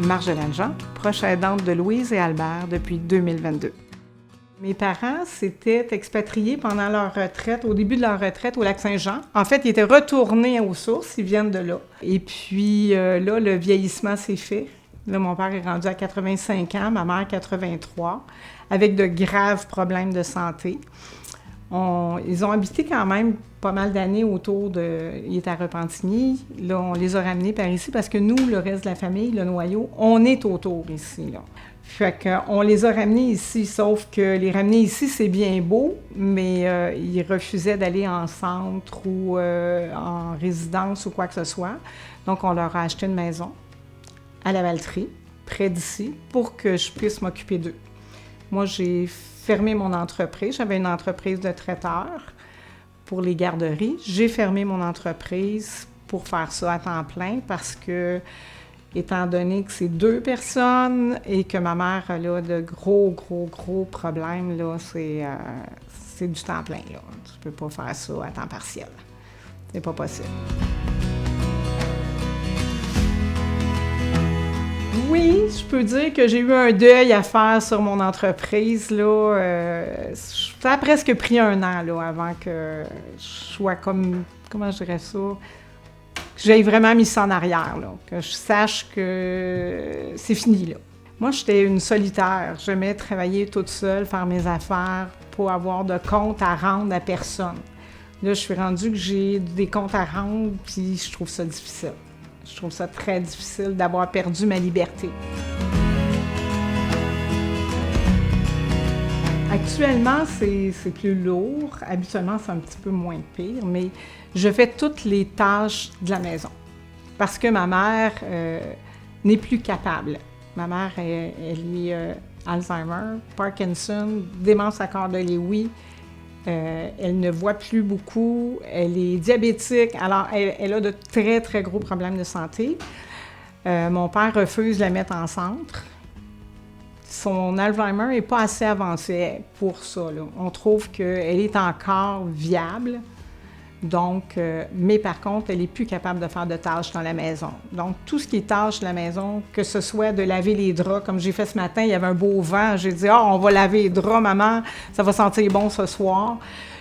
Marjolaine Jean, proche aidante de Louise et Albert depuis 2022. Mes parents s'étaient expatriés pendant leur retraite, au début de leur retraite au Lac-Saint-Jean. En fait, ils étaient retournés aux sources, ils viennent de là. Et puis là, le vieillissement s'est fait. Là, mon père est rendu à 85 ans, ma mère 83, avec de graves problèmes de santé. Ils ont habité quand même pas mal d'années autour de... Ils étaient à Repentigny. Là, on les a ramenés par ici parce que nous, le reste de la famille, le noyau, on est autour ici, là. Fait qu'on les a ramenés ici, sauf que les ramener ici, c'est bien beau, mais ils refusaient d'aller en centre ou en résidence ou quoi que ce soit. Donc, on leur a acheté une maison à la Valtrie, près d'ici, pour que je puisse m'occuper d'eux. Moi, j'ai fermé mon entreprise. J'avais une entreprise de traiteur pour les garderies. J'ai fermé mon entreprise pour faire ça à temps plein parce que, étant donné que c'est 2 personnes et que ma mère a là, de gros problèmes, là, c'est du temps plein. Là. Tu peux pas faire ça à temps partiel. C'est pas possible. Oui, je peux dire que j'ai eu un deuil à faire sur mon entreprise. Là, ça a presque pris 1 an là, avant que je sois comme... Comment je dirais ça? Que j'aie vraiment mis ça en arrière, là, que je sache que c'est fini. Là. Moi, j'étais une solitaire. J'aimais travailler toute seule, faire mes affaires, pas avoir de compte à rendre à personne. Là, je suis rendue que j'ai des comptes à rendre, puis je trouve ça difficile. Je trouve ça très difficile d'avoir perdu ma liberté. Actuellement, c'est plus lourd. Habituellement, c'est un petit peu moins pire, mais je fais toutes les tâches de la maison parce que ma mère n'est plus capable. Ma mère, elle est Alzheimer, Parkinson, démence à corps de Lewy. Elle ne voit plus beaucoup, elle est diabétique, alors elle a de très gros problèmes de santé. Mon père refuse de la mettre en centre. Son Alzheimer n'est pas assez avancé pour ça, là. On trouve qu'elle est encore viable, donc, mais par contre, elle n'est plus capable de faire de tâches dans la maison. Donc, tout ce qui est tâches de la maison, que ce soit de laver les draps, comme j'ai fait ce matin, il y avait un beau vent, j'ai dit « Ah, on va laver les draps, maman, ça va sentir bon ce soir »,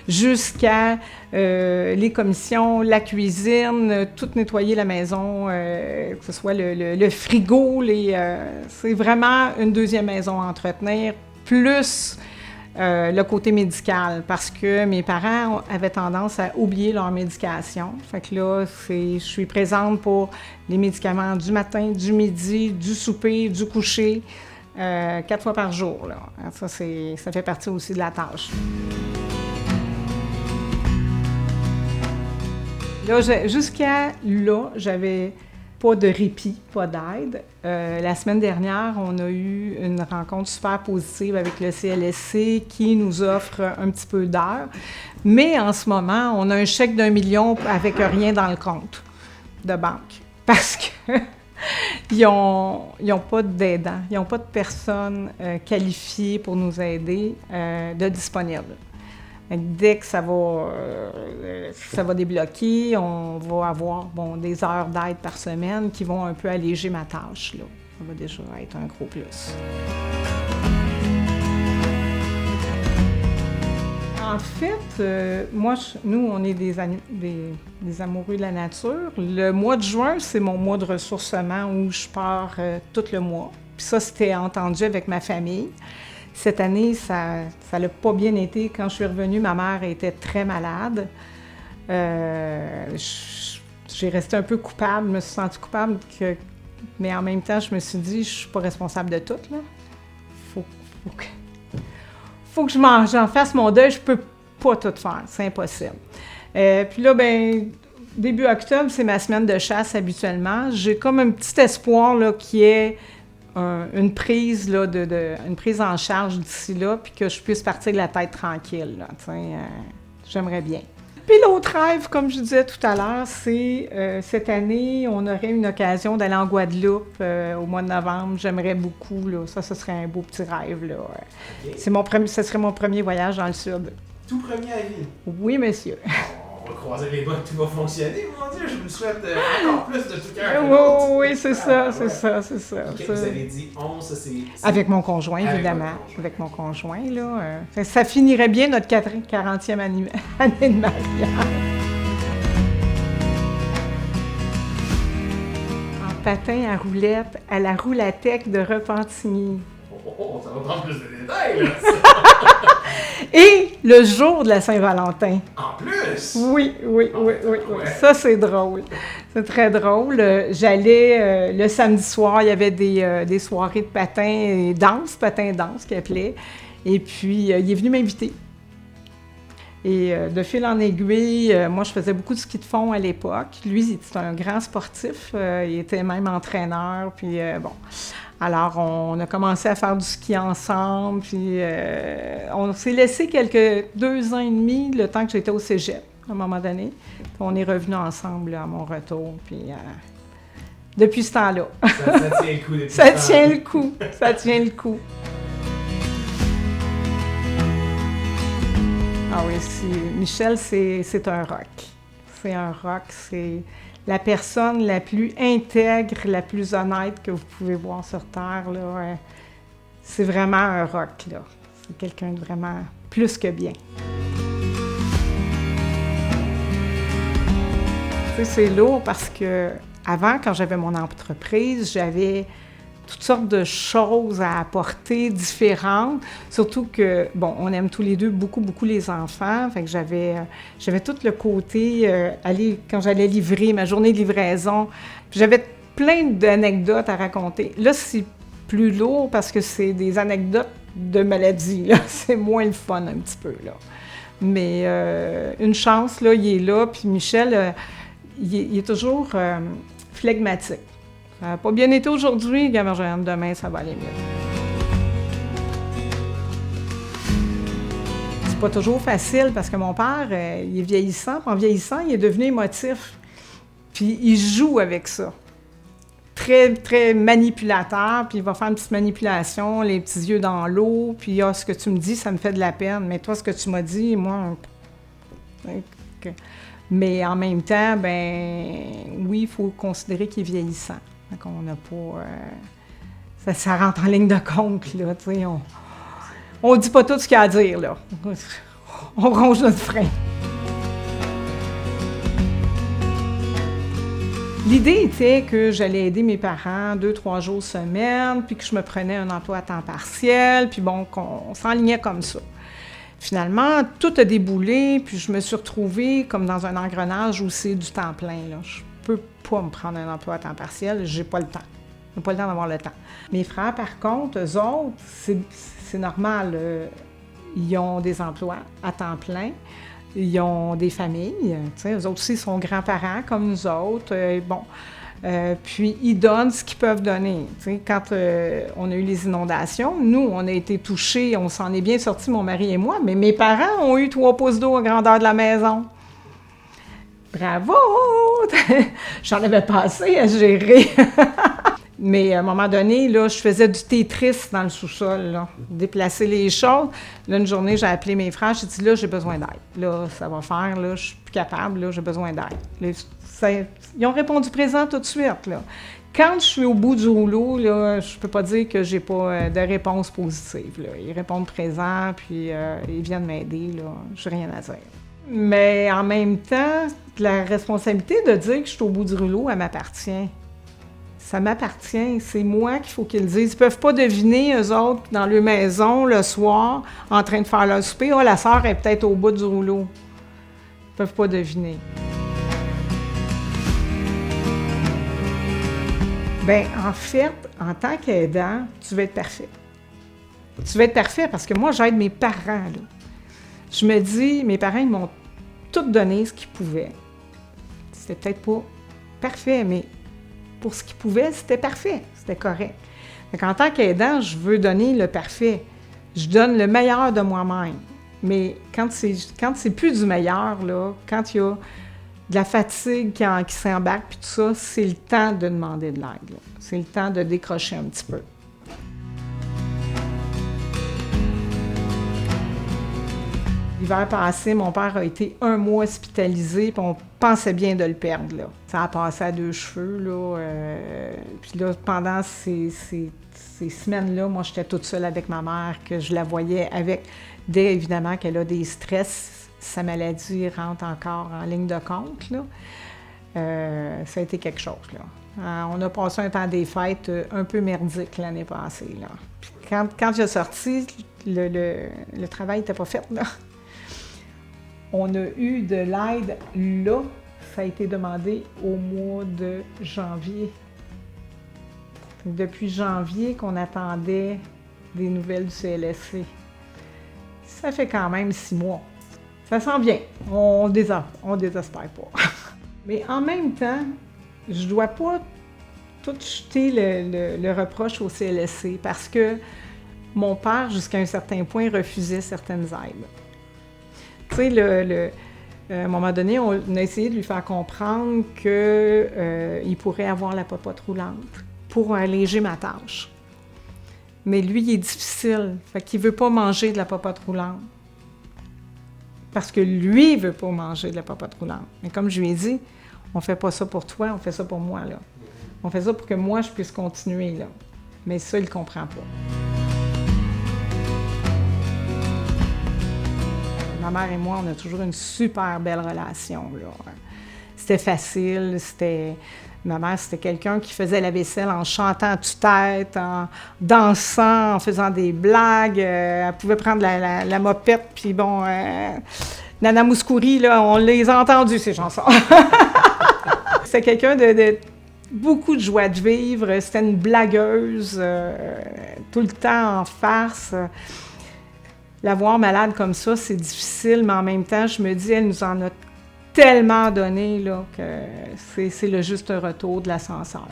jusqu'à les commissions, la cuisine, tout nettoyer la maison, que ce soit le frigo, c'est vraiment une deuxième maison à entretenir, plus le côté médical, parce que mes parents avaient tendance à oublier leur médication. Fait que là, je suis présente pour les médicaments du matin, du midi, du souper, du coucher, 4 fois par jour, là. Ça fait partie aussi de la tâche. Là, jusqu'à là, j'avais pas de répit, pas d'aide. La semaine dernière, on a eu une rencontre super positive avec le CLSC qui nous offre un petit peu d'heures. Mais en ce moment, on a un chèque d'1 million avec rien dans le compte de banque. Parce que ils ont pas d'aidants, ils n'ont pas de personnes qualifiées pour nous aider de disponibles. Dès que ça va débloquer, on va avoir des heures d'aide par semaine qui vont un peu alléger ma tâche, là. Ça va déjà être un gros plus. En fait, nous, on est des amoureux de la nature. Le mois de juin, c'est mon mois de ressourcement où je pars tout le mois. Puis ça, c'était entendu avec ma famille. Cette année, ça n'a pas bien été. Quand je suis revenue, ma mère était très malade. J'ai resté un peu coupable, je me suis sentie coupable, mais en même temps, je me suis dit, je ne suis pas responsable de tout, là. Faut que j'en fasse mon deuil, je ne peux pas tout faire, c'est impossible. Puis là, début octobre, c'est ma semaine de chasse habituellement. J'ai comme un petit espoir là, qui est une prise là, une prise en charge d'ici là, puis que je puisse partir de la tête tranquille. Là, j'aimerais bien. Puis l'autre rêve, comme je disais tout à l'heure, c'est cette année, on aurait une occasion d'aller en Guadeloupe au mois de novembre. J'aimerais beaucoup, là, ça serait un beau petit rêve. Là. Okay. Ce serait mon premier voyage dans le sud. Tout premier à vie? Oui, monsieur. Oh, va croiser les doigts que tout va fonctionner, mon Dieu, je vous le souhaite encore plus de tout cœur. Oui, c'est ça, c'est ça, c'est ça. Ok, vous avez dit 11, ça c'est... Avec mon conjoint, évidemment. Avec mon conjoint, là. Ça finirait bien notre 40e année de mariage. En patin à roulette à la Roulatec de Repentigny. Ça va prendre plus de détails, là! Et le jour de la Saint-Valentin. En plus! Oui. Ouais. Ça, c'est drôle. C'est très drôle. J'allais le samedi soir, il y avait des soirées de patin et danse, patin-danse qu'il appelait. Et puis, il est venu m'inviter. Et de fil en aiguille, moi, je faisais beaucoup de ski de fond à l'époque. Lui, il était un grand sportif. Il était même entraîneur. Puis, bon... Alors, on a commencé à faire du ski ensemble, puis on s'est laissé 2 ans et demi, le temps que j'étais au cégep, à un moment donné. Puis on est revenus ensemble là, à mon retour, puis depuis ce temps-là. Ça tient le coup depuis Ça tient le coup, ça tient le coup. Ah oui, Michel, c'est un rock. C'est un rock, c'est... la personne la plus intègre, la plus honnête que vous pouvez voir sur Terre, là, c'est vraiment un rock, là. C'est quelqu'un de vraiment plus que bien. Tu sais, c'est lourd parce que avant, quand j'avais mon entreprise, j'avais toutes sortes de choses à apporter différentes. Surtout que, bon, on aime tous les deux beaucoup, beaucoup les enfants. Fait que j'avais tout le côté, quand j'allais livrer, ma journée de livraison, j'avais plein d'anecdotes à raconter. Là, c'est plus lourd parce que c'est des anecdotes de maladie, là. C'est moins le fun un petit peu, là. Mais une chance, là, il est là. Puis Michel, il est toujours flegmatique. Ça n'a pas bien été aujourd'hui, demain, ça va aller mieux. C'est pas toujours facile parce que mon père, il est vieillissant. Puis en vieillissant, il est devenu émotif. Puis il joue avec ça. Très, très manipulateur. Puis il va faire une petite manipulation, les petits yeux dans l'eau. Puis ce que tu me dis, ça me fait de la peine. Mais toi, ce que tu m'as dit, moi... Mais en même temps, oui, il faut considérer qu'il est vieillissant. Donc, on n'a pas... ça rentre en ligne de compte, là, tu sais. On dit pas tout ce qu'il y a à dire, là. On ronge notre frein. L'idée était que j'allais aider mes parents 2-3 jours semaine, puis que je me prenais un emploi à temps partiel, puis bon, qu'on s'enlignait comme ça. Finalement, tout a déboulé, puis je me suis retrouvée comme dans un engrenage où c'est du temps plein, là. Je peux pas me prendre un emploi à temps partiel, j'ai pas le temps. J'ai pas le temps d'avoir le temps. Mes frères, par contre, eux autres, c'est normal. Ils ont des emplois à temps plein. Ils ont des familles. Tu sais, eux autres aussi sont grands-parents comme nous autres. Puis ils donnent ce qu'ils peuvent donner. Tu sais, quand on a eu les inondations, nous, on a été touchés, on s'en est bien sortis, mon mari et moi, mais mes parents ont eu 3 pouces d'eau à grandeur de la maison. Bravo! J'en avais pas assez à gérer. Mais à un moment donné, là, je faisais du Tetris dans le sous-sol, là, déplacer les choses. Là, une journée, j'ai appelé mes frères, j'ai dit, là, j'ai besoin d'aide. Là, ça va faire, là, je suis plus capable, là, j'ai besoin d'aide. Ils ont répondu présent tout de suite, là. Quand je suis au bout du rouleau, là, je peux pas dire que j'ai pas de réponse positive, là. Ils répondent présent, puis ils viennent m'aider, là. J'ai rien à dire. Mais en même temps, la responsabilité de dire que je suis au bout du rouleau, elle m'appartient. Ça m'appartient, c'est moi qu'il faut qu'ils le disent. Ils peuvent pas deviner, eux autres, dans leur maison, le soir, en train de faire leur souper, « Ah, la sœur est peut-être au bout du rouleau. » Ils peuvent pas deviner. Bien, en fait, en tant qu'aidant, tu vas être parfait. Tu vas être parfait parce que moi, j'aide mes parents, là. Je me dis, mes parents, ils m'ont tout donné ce qu'ils pouvaient. C'était peut-être pas parfait, mais pour ce qu'ils pouvaient, c'était parfait, c'était correct. Donc, en tant qu'aidant, je veux donner le parfait. Je donne le meilleur de moi-même. Mais quand c'est plus du meilleur, là, quand il y a de la fatigue qui s'embarque, puis tout ça, c'est le temps de demander de l'aide, là. C'est le temps de décrocher un petit peu. l'hiver passé, mon père a été 1 mois hospitalisé, puis on pensait bien de le perdre, là. Ça a passé à 2 cheveux, là. Puis là, pendant ces semaines-là, moi, j'étais toute seule avec ma mère, que je la voyais avec, dès évidemment qu'elle a des stress, sa maladie rentre encore en ligne de compte, là. Ça a été quelque chose, là. On a passé un temps des fêtes un peu merdique l'année passée, là. Puis quand j'ai sorti, le travail n'était pas fait, là. On a eu de l'aide là, ça a été demandé au mois de janvier. Depuis janvier qu'on attendait des nouvelles du CLSC. Ça fait quand même 6 mois. Ça s'en vient. On désespère pas. Mais en même temps, je dois pas tout jeter le reproche au CLSC parce que mon père, jusqu'à un certain point, refusait certaines aides. Tu sais, à un moment donné, on a essayé de lui faire comprendre qu'il pourrait avoir la popote roulante pour alléger ma tâche. Mais lui, il est difficile, fait qu'il ne veut pas manger de la popote roulante. Parce que lui, il ne veut pas manger de la popote roulante. Mais comme je lui ai dit, on ne fait pas ça pour toi, on fait ça pour moi, là. On fait ça pour que moi, je puisse continuer, là. Mais ça, il ne comprend pas. Ma mère et moi, on a toujours une super belle relation, là. C'était facile, ma mère, c'était quelqu'un qui faisait la vaisselle en chantant à tue-tête, en dansant, en faisant des blagues. Elle pouvait prendre la mopette, puis bon, Nana Mouskouri, là, on les a entendues, ces chansons. C'était quelqu'un de beaucoup de joie de vivre. C'était une blagueuse, tout le temps en farce. La voir malade comme ça, c'est difficile, mais en même temps, je me dis, elle nous en a tellement donné là, que c'est le juste retour de l'ascenseur.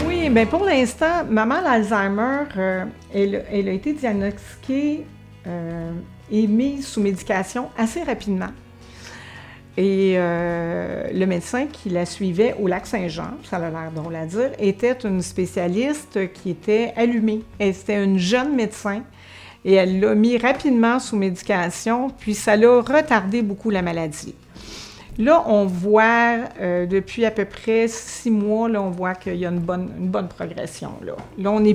Oui, bien pour l'instant, maman l'Alzheimer, elle a été diagnostiquée et mise sous médication assez rapidement. Et le médecin qui la suivait au Lac-Saint-Jean, ça a l'air drôle à dire, était une spécialiste qui était allumée. C'était une jeune médecin et elle l'a mis rapidement sous médication, puis ça l'a retardé beaucoup la maladie. Là, on voit, depuis à peu près 6 mois, là, on voit qu'il y a une bonne progression. Là, on n'est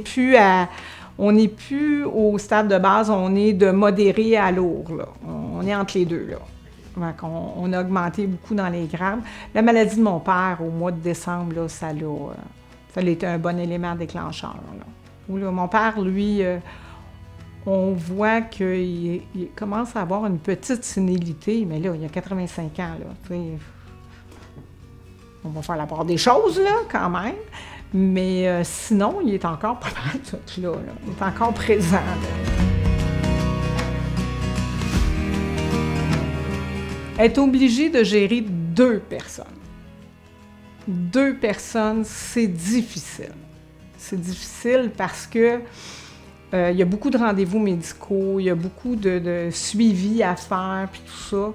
plus au stade de base, on est de modéré à lourd. Là. On est entre les deux, là. Donc, on a augmenté beaucoup dans les grammes. La maladie de mon père, au mois de décembre, là, ça a été un bon élément déclencheur. Là. Où, là, mon père, lui, on voit qu'il commence à avoir une petite sénilité, mais là, il a 85 ans. Là, on va faire la part des choses, là, quand même. Mais sinon, il est encore pas mal tout là. Il est encore présent. Là. Être obligé de gérer 2 personnes. 2 personnes, c'est difficile. C'est difficile parce que il y a beaucoup de rendez-vous médicaux, il y a beaucoup de suivi à faire, puis tout ça.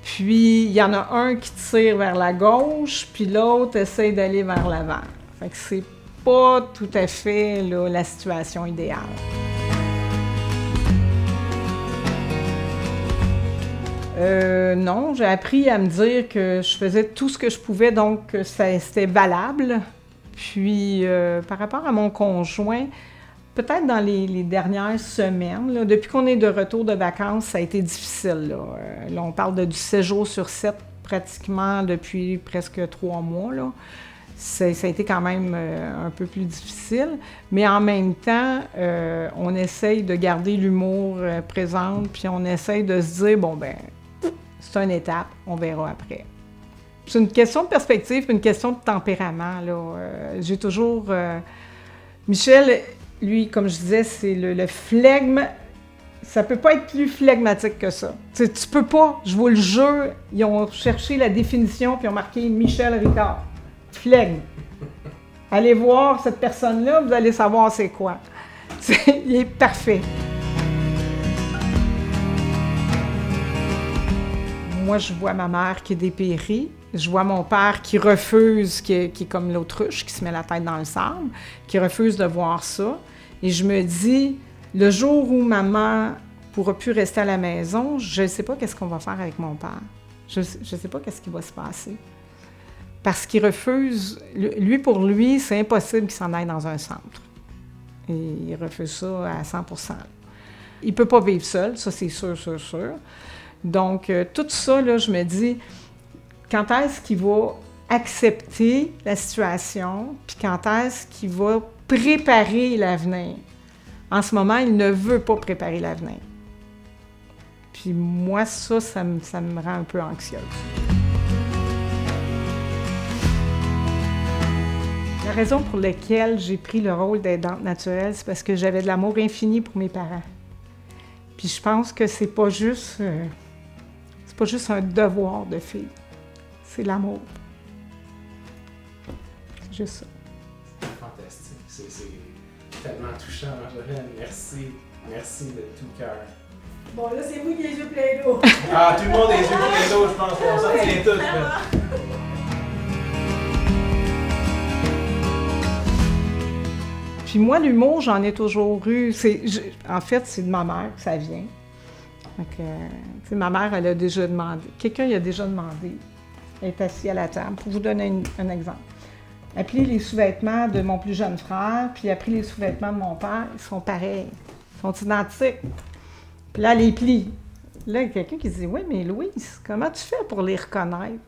Puis, il y en a un qui tire vers la gauche, puis l'autre essaie d'aller vers l'avant. Fait que c'est pas tout à fait là, la situation idéale. Non, j'ai appris à me dire que je faisais tout ce que je pouvais, donc c'était valable. Puis, par rapport à mon conjoint, peut-être dans les dernières semaines, là, depuis qu'on est de retour de vacances, ça a été difficile. Là, on parle du 7 jours sur 7 pratiquement depuis presque 3 mois. Là. Ça a été quand même un peu plus difficile, mais en même temps, on essaye de garder l'humour présent, puis on essaye de se dire, bon, ben c'est une étape, on verra après. C'est une question de perspective, une question de tempérament. Là. J'ai toujours... Michel, lui, comme je disais, c'est le flegme. Ça peut pas être plus flegmatique que ça. Tu peux pas, je vous le jure, ils ont cherché la définition puis ils ont marqué Michel Ricard. Flegme. Allez voir cette personne-là, vous allez savoir c'est quoi. Il est parfait. Moi, je vois ma mère qui est dépérie. Je vois mon père qui refuse, qui est comme l'autruche, qui se met la tête dans le sable, qui refuse de voir ça. Et je me dis, le jour où maman pourra plus rester à la maison, je ne sais pas qu'est-ce qu'on va faire avec mon père. Je ne sais pas qu'est-ce qui va se passer. Parce qu'il refuse, pour lui, c'est impossible qu'il s'en aille dans un centre. Et il refuse ça à 100%. Il ne peut pas vivre seul, ça c'est sûr. Donc, tout ça, là, je me dis, quand est-ce qu'il va accepter la situation, puis quand est-ce qu'il va préparer l'avenir? En ce moment, il ne veut pas préparer l'avenir. Puis moi, ça me rend un peu anxieuse. La raison pour laquelle j'ai pris le rôle d'aidante naturelle, c'est parce que j'avais de l'amour infini pour mes parents. Puis je pense que c'est pas juste un devoir de fille, c'est l'amour. C'est juste ça. Fantastique, c'est tellement touchant, Marjolaine. Merci de tout cœur. Bon, là, c'est vous qui avez les yeux pleins d'eau. Ah, tout le monde a les yeux pleins d'eau, je pense. On s'en tient tous, là. Puis moi, l'humour, j'en ai toujours eu. En fait, c'est de ma mère que ça vient. Donc, ma mère, elle a déjà demandé. Quelqu'un y a déjà demandé. Elle est assise à la table. Pour vous donner un exemple. Elle plie les sous-vêtements de mon plus jeune frère, puis elle plie les sous-vêtements de mon père. Ils sont pareils. Ils sont identiques. Puis là, elle les plie. Là, il y a quelqu'un qui dit « Oui, mais Louise, comment tu fais pour les reconnaître? »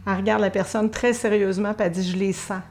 Elle regarde la personne très sérieusement, puis elle dit « Je les sens. »